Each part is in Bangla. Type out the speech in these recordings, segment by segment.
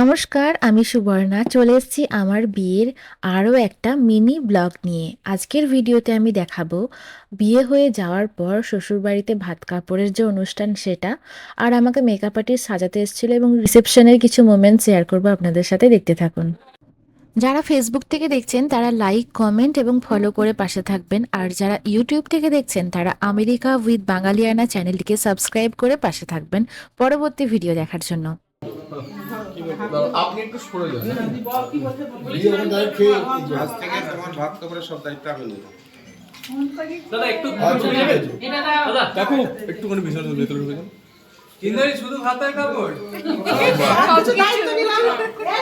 নমস্কার, আমি সুবর্ণা চলে এসেছি আমার বিয়ের আরও একটা মিনি ব্লগ নিয়ে। আজকের ভিডিওতে আমি দেখাবো বিয়ে হয়ে যাওয়ার পর শ্বশুরবাড়িতে ভাত কাপড়ের যে অনুষ্ঠান সেটা, আর আমাকে মেকআপ আর্টিস্ট সাজাতে এসেছিলো এবং রিসেপশনের কিছু মোমেন্ট শেয়ার করবো আপনাদের সাথে, দেখতে থাকুন। যারা ফেসবুক থেকে দেখছেন তারা লাইক, কমেন্ট এবং ফলো করে পাশে থাকবেন, আর যারা ইউটিউব থেকে দেখছেন তারা আমেরিকা উইথ বাঙালিয়ানা চ্যানেলটিকে সাবস্ক্রাইব করে পাশে থাকবেন পরবর্তী ভিডিও দেখার জন্য। আপনি একটু সরে যান। আজ থেকে তোমার ভাত কাপড়ের সব দায়িত্ব আমি নেব। দাদা একটু দাদা দেখো একটুখানি ভিতরে ঢুকে যান। কিন্তু শুধু ভাতের কাপড়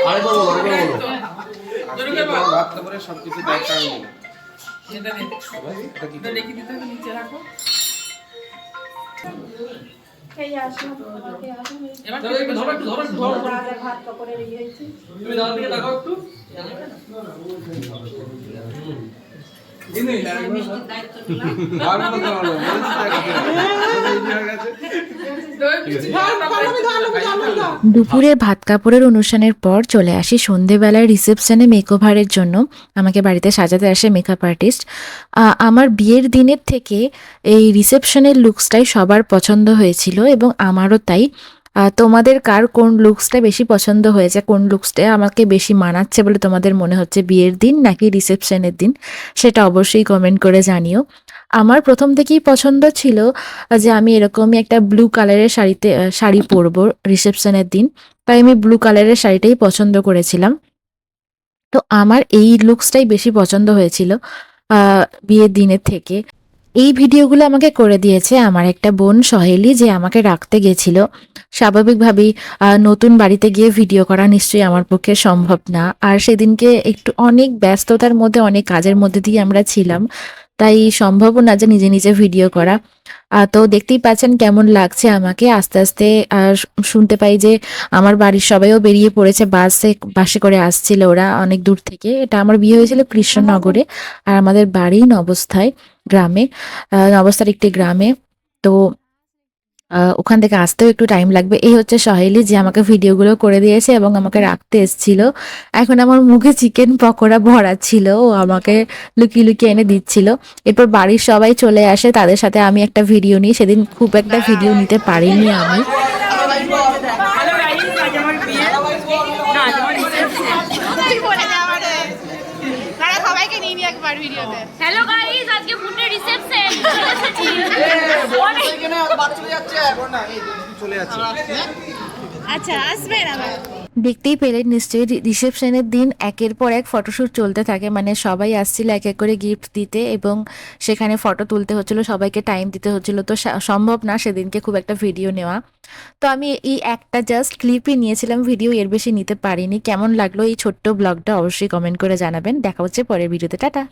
আরেকবার বলো। আজকে তোমার ভাত কাপড়ের সবকিছু দায়িত্ব আমি নেব। এটা রেখে দিতে হবে, নিচে রাখো। এবার একটু ধরো ভাত কাপড়ের ইয়ে হয়েছে। তুমি দাদার দিকে তাকাও একটু। দুপুরে ভাত কাপড়ের অনুষ্ঠানের পর চলে আসি সন্ধেবেলায় রিসেপশনে মেকওভারের জন্য। আমাকে বাড়িতে সাজাতে আসে মেকআপ আর্টিস্ট। আমার বিয়ের দিনের থেকে এই রিসেপশনের লুকসটাই সবার পছন্দ হয়েছিল এবং আমারও তাই। তোমাদের কার কোন লুকসটা বেশি পছন্দ হয়েছে, কোন লুকসটা আমাকে বেশি মানাচ্ছে বলে তোমাদের মনে হচ্ছে, বিয়ের দিন নাকি রিসেপশনের দিন, সেটা অবশ্যই কমেন্ট করে জানিও। আমার প্রথম থেকেই পছন্দ ছিল যে আমি এরকমই একটা ব্লু কালারের শাড়ি পরবো রিসেপশনের দিন, তাই আমি ব্লু কালারের শাড়িটাই পছন্দ করেছিলাম। তো আমার এই লুকসটাই বেশি পছন্দ হয়েছিল বিয়ের দিনের থেকে। এই ভিডিওগুলো আমাকে করে দিয়েছে আমার একটা বোন সহেলি, যে আমাকে রাখতে গেছিল। স্বাভাবিকভাবেই নতুন বাড়িতে গিয়ে ভিডিও করা নিশ্চয়ই আমার পক্ষে সম্ভব না, আর সেদিনকে একটু অনেক ব্যস্ততার মধ্যে, অনেক কাজের মধ্যে দিয়ে আমরা ছিলাম, তাই সম্ভবও না যে নিজে নিজে ভিডিও করা। তো দেখতেই পাচ্ছেন কেমন লাগছে আমাকে। আস্তে আস্তে শুনতে পাই যে আমার বাড়ির সবাইও বেরিয়ে পড়েছে, বাসে করে আসছিল ওরা অনেক দূর থেকে। এটা আমার বিয়ে হয়েছিল কৃষ্ণনগরে, আর আমাদের বাড়ি নবস্থায়, গ্রামে, নবস্থার একটি গ্রামে। তো ওখান থেকে আসতেও একটু টাইম লাগবে। এই হচ্ছে সহেলি, যে আমাকে ভিডিওগুলো করে দিয়েছে এবং আমাকে রাখতে এসেছিল। এখন আমার মুখে চিকেন পকোড়া ভরা ছিল, ও আমাকে লুকিয়ে লুকিয়ে এনে দিচ্ছিল। এরপর বাড়ির সবাই চলে আসে, তাদের সাথে আমি একটা ভিডিও নিই। সেদিন খুব একটা ভিডিও নিতে পারিনি আমি। হ্যালো গাইস, আজকে বোনের রিসেপশন চলে যাচ্ছে। আচ্ছা আসবেন আবার। দেখতেই পেলেন নিশ্চয়ই, রিসেপশনের দিন একের পর এক ফটোশ্যুট চলতে থাকে। মানে সবাই আসছিল এক এক করে গিফট দিতে এবং সেখানে ফটো তুলতে হচ্ছিল, সবাইকে টাইম দিতে হচ্ছিল। তো সম্ভব না সেদিনকে খুব একটা ভিডিও নেওয়া। তো আমি এই একটা জাস্ট ক্লিপই নিয়েছিলাম ভিডিও, এর বেশি নিতে পারিনি। কেমন লাগলো এই ছোট্ট ব্লগটা অবশ্যই কমেন্ট করে জানাবেন। দেখা হচ্ছে পরের ভিডিওতে, টাটা।